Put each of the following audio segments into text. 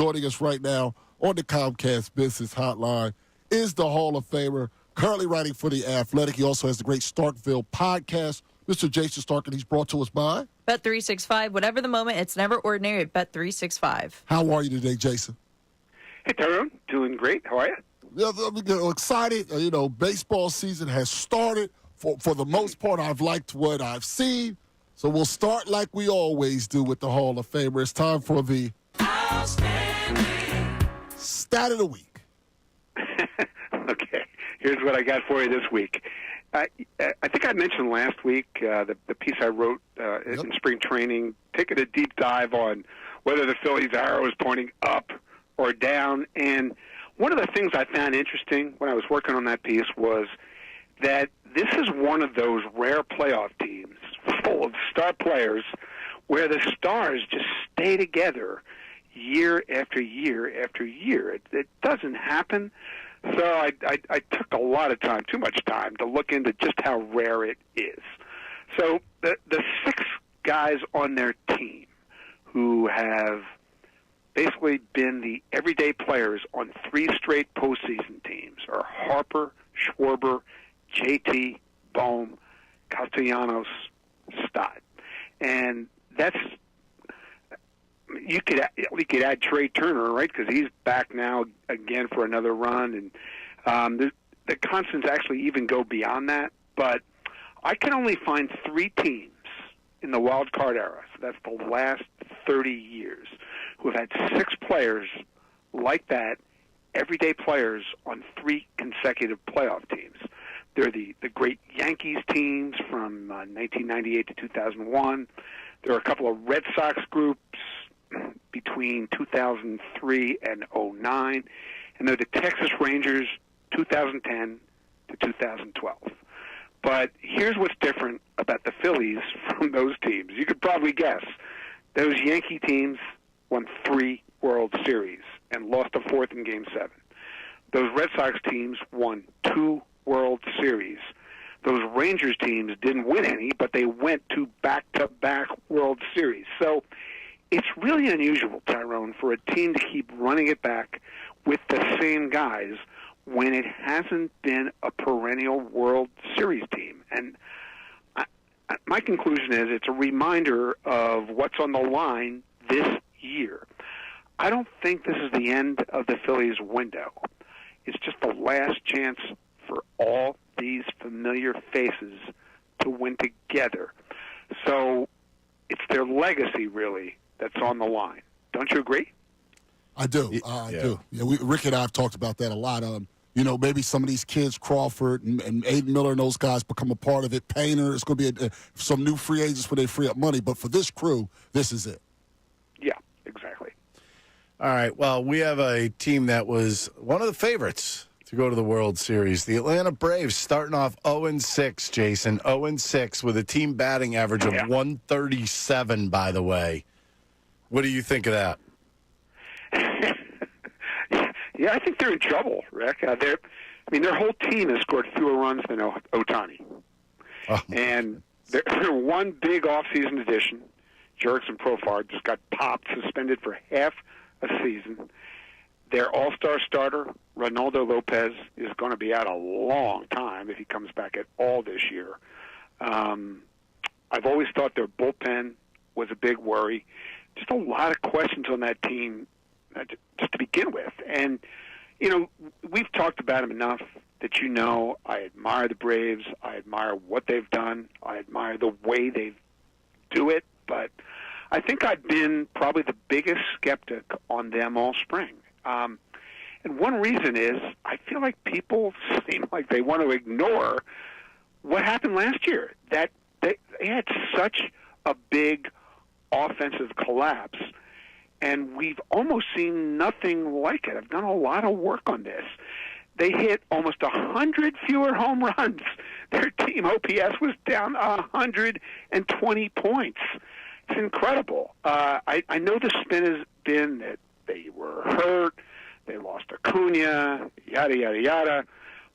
Joining us right now on the Comcast Business Hotline is the Hall of Famer, currently writing for The Athletic. He also has the great Starkville podcast, Mr. Jayson Stark, and he's brought to us by Bet365. Whatever the moment, it's never ordinary at Bet365. How are you today, Jayson? Hey, Tyrone. Doing great. How are you? Yeah, I'm excited. Baseball season has started. For the most part, I've liked what I've seen. So we'll start like we always do with the Hall of Famer. It's time for the Stat of the Week. Okay. Here's what I got for you this week. I think I mentioned last week the piece I wrote in spring training, taking a deep dive on whether the Phillies' arrow is pointing up or down. And one of the things I found interesting when I was working on that piece was that this is one of those rare playoff teams full of star players where the stars just stay together year after year after year. It doesn't happen. So I took a lot of time, too much time, to look into just how rare it is. So the 6 guys on their team who have basically been the everyday players on 3 straight postseason teams are Harper, Schwarber, JT, Bohm, Castellanos, Stott. And that's we could add Trey Turner, right, because he's back now again for another run. And the constants actually even go beyond that. But I can only find 3 teams in the wild card era, so that's the last 30 years, who have had 6 players like that, everyday players on 3 consecutive playoff teams. They're the great Yankees teams from 1998 to 2001. There are a couple of Red Sox groups between 2003 and 2009. And they're the Texas Rangers 2010 to 2012. But here's what's different about the Phillies from those teams. You could probably guess. Those Yankee teams won 3 World Series and lost a 4th in Game 7. Those Red Sox teams won 2 World Series. Those Rangers teams didn't win any, but they went to back-to-back World Series. So it's really unusual, Tyrone, for a team to keep running it back with the same guys when it hasn't been a perennial World Series team. And my conclusion is it's a reminder of what's on the line this year. I don't think this is the end of the Phillies' window. It's just the last chance for all these familiar faces to win together. So it's their legacy, really, that's on the line. Don't you agree? I do. I do. Yeah, Rick and I have talked about that a lot. Maybe some of these kids, Crawford and Aiden Miller and those guys become a part of it. Painter, it's going to be some new free agents where they free up money. But for this crew, this is it. Yeah, exactly. All right. Well, we have a team that was one of the favorites to go to the World Series. The Atlanta Braves starting off 0-6, Jason. 0-6 with a team batting average of 137, by the way. What do you think of that? Yeah, I think they're in trouble, Rick. Their whole team has scored fewer runs than Ohtani. Oh. And they're one big offseason addition. Jurickson Profar just got popped, suspended for half a season. Their all-star starter, Ronaldo Lopez, is going to be out a long time if he comes back at all this year. I've always thought their bullpen was a big worry. Just a lot of questions on that team just to begin with. And, we've talked about them enough that I admire the Braves. I admire what they've done. I admire the way they do it. But I think I've been probably the biggest skeptic on them all spring. And one reason is I feel like people seem like they want to ignore what happened last year, that they had such a big offensive collapse, and we've almost seen nothing like it. I've done a lot of work on this. They hit almost 100 fewer home runs. Their team OPS was down 120 points. It's incredible. I know the spin has been that they were hurt, they lost Acuna, yada, yada, yada.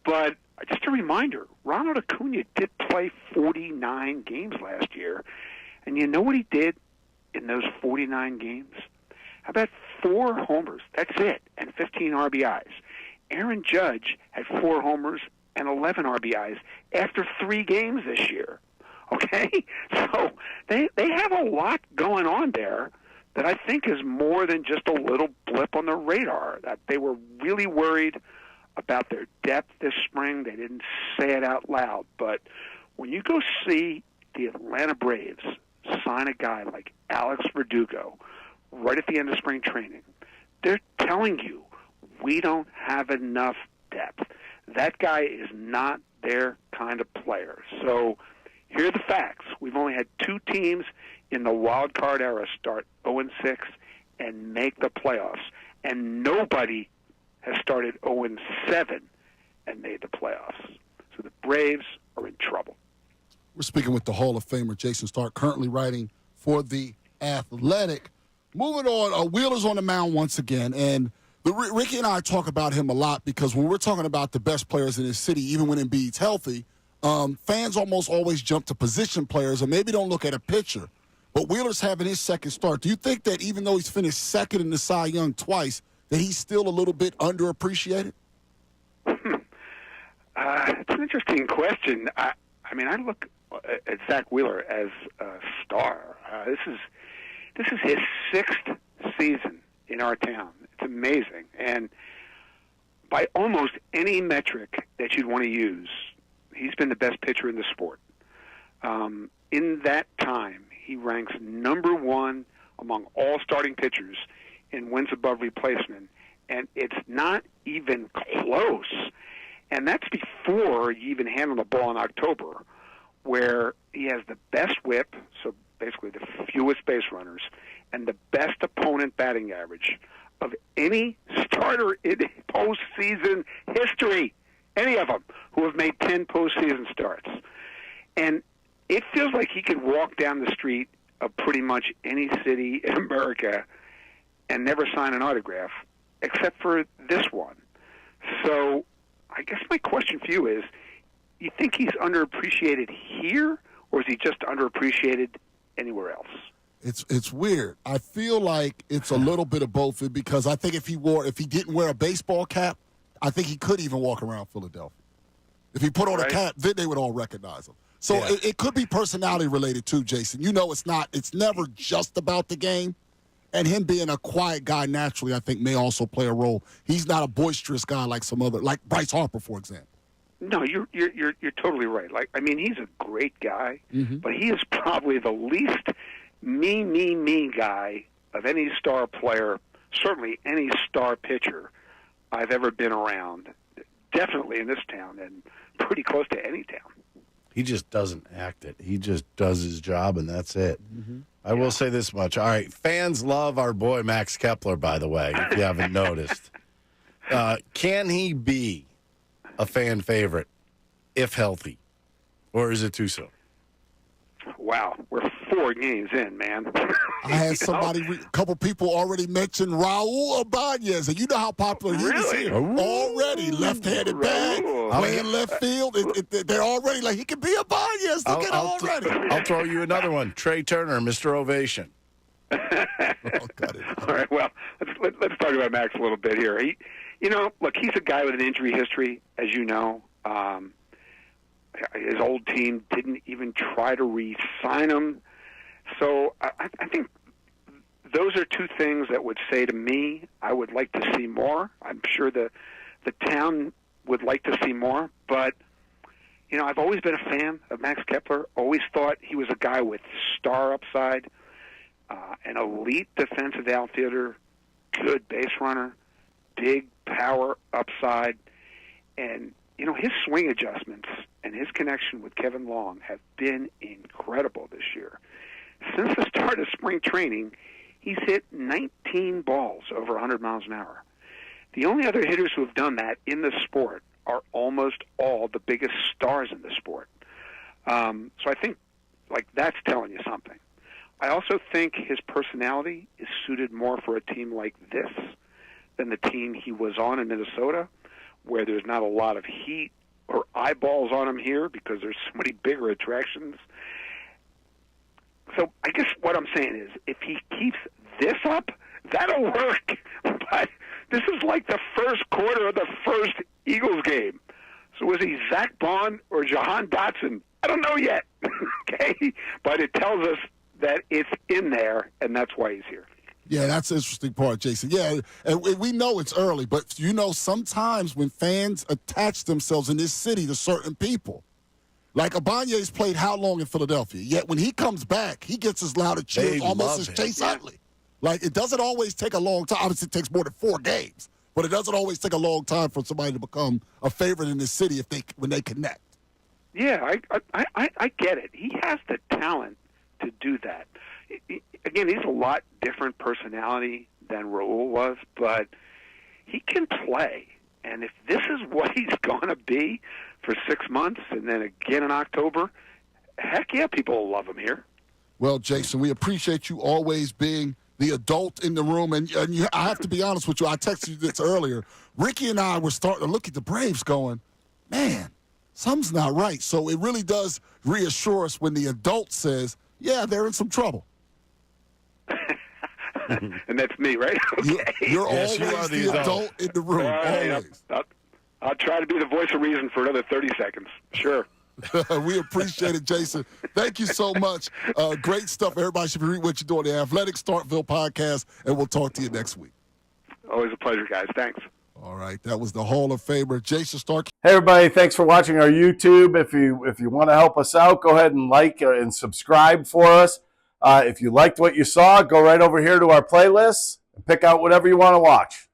But just a reminder, Ronald Acuna did play 49 games last year. And you know what he did in those 49 games? How about 4 homers? That's it, and 15 RBIs. Aaron Judge had 4 homers and 11 RBIs after 3 games this year. Okay? So they have a lot going on there that I think is more than just a little blip on the radar. That they were really worried about their depth this spring. They didn't say it out loud, but when you go see the Atlanta Braves sign a guy like Alex Verdugo right at the end of spring training, they're telling you, we don't have enough depth. That guy is not their kind of player. So here are the facts. We've only had 2 teams in the wild card era start 0-6 and make the playoffs, and nobody has started 0-7 and made the playoffs. So the Braves are in trouble. We're speaking with the Hall of Famer Jayson Stark, currently writing for The Athletic. Moving on, Wheeler's on the mound once again, and Ricky and I talk about him a lot because when we're talking about the best players in this city, even when Embiid's healthy, fans almost always jump to position players and maybe don't look at a pitcher. But Wheeler's having his second start. Do you think that even though he's finished second in the Cy Young twice, that he's still a little bit underappreciated? It's an interesting question. I mean, I look at Zach Wheeler as a star. This is his 6th season in our town. It's amazing. And by almost any metric that you'd want to use, he's been the best pitcher in the sport. In that time, he ranks number 1 among all starting pitchers in wins above replacement, and it's not even close. And that's before you even handle the ball in October, where he has the best whip, so basically the fewest base runners, and the best opponent batting average of any starter in postseason history, any of them who have made 10 postseason starts. And it feels like he could walk down the street of pretty much any city in America and never sign an autograph, except for this one. So I guess my question for you is, you think he's underappreciated here, or is he just underappreciated anywhere else? It's weird. I feel like it's a little bit of both, because I think if he didn't wear a baseball cap, I think he could even walk around Philadelphia. If he put on a cap, then they would all recognize him. So it could be personality related too, Jayson. You know, it's never just about the game. And him being a quiet guy naturally, I think, may also play a role. He's not a boisterous guy like like Bryce Harper, for example. No, you're totally right. Like, I mean, he's a great guy, but he is probably the least me guy of any star player, certainly any star pitcher I've ever been around. Definitely in this town, and pretty close to any town. He just doesn't act it. He just does his job, and that's it. I will say this much. All right, fans love our boy Max Kepler, by the way, if you haven't noticed. Can he be a fan favorite if healthy, or is it too soon? Wow, we're 4 games in, man. I had a couple people already mention Raul Ibanez, and you know how popular he is here. Already left-handed bag, playing left field. They're already like, he could be Ibanez. Look at already. I'll throw you another one. Trey Turner, Mr. Ovation. All right, well, let's talk about Max a little bit here. Look, he's a guy with an injury history, as you know. His old team didn't even try to re-sign him. So I think those are 2 things that would say to me I would like to see more. I'm sure the town would like to see more. But, I've always been a fan of Max Kepler, always thought he was a guy with star upside, an elite defensive outfielder, good base runner, big power upside. And, his swing adjustments and his connection with Kevin Long have been incredible this year. Since the start of spring training, he's hit 19 balls over 100 miles an hour. The only other hitters who have done that in the sport are almost all the biggest stars in the sport. So I think, that's telling you something. I also think his personality is suited more for a team like this than the team he was on in Minnesota, where there's not a lot of heat or eyeballs on him here because there's so many bigger attractions. So I guess what I'm saying is, if he keeps this up, that'll work. But this is like the first quarter of the first Eagles game. So was he Zach Bond or Jahan Dotson? I don't know yet. Okay, but it tells us that it's in there, and that's why he's here. Yeah, that's the interesting part, Jayson. Yeah, and we know it's early, but sometimes when fans attach themselves in this city to certain people, like Abanye's played how long in Philadelphia? Yet when he comes back, he gets as loud a cheers almost as Chase Utley. Like, it doesn't always take a long time. Obviously, it takes more than 4 games, but it doesn't always take a long time for somebody to become a favorite in this city when they connect. Yeah, I get it. He has the talent to do that. Again, he's a lot different personality than Raul was, but he can play. And if this is what he's going to be for 6 months and then again in October, heck yeah, people will love him here. Well, Jayson, we appreciate you always being the adult in the room. And I have to be honest with you. I texted you this earlier. Ricky and I were starting to look at the Braves going, man, something's not right. So it really does reassure us when the adult says, yeah, they're in some trouble. And that's me, right? Okay. You're always the adult in the room, always. I'll try to be the voice of reason for another 30 seconds. Sure. We appreciate it, Jayson. Thank you so much. Great stuff. Everybody should read what you're doing. The Athletic Starkville podcast, and we'll talk to you next week. Always a pleasure, guys. Thanks. All right. That was the Hall of Famer, Jayson Stark. Hey, everybody. Thanks for watching our YouTube. If you want to help us out, go ahead and like and subscribe for us. If you liked what you saw, go right over here to our playlists and pick out whatever you want to watch.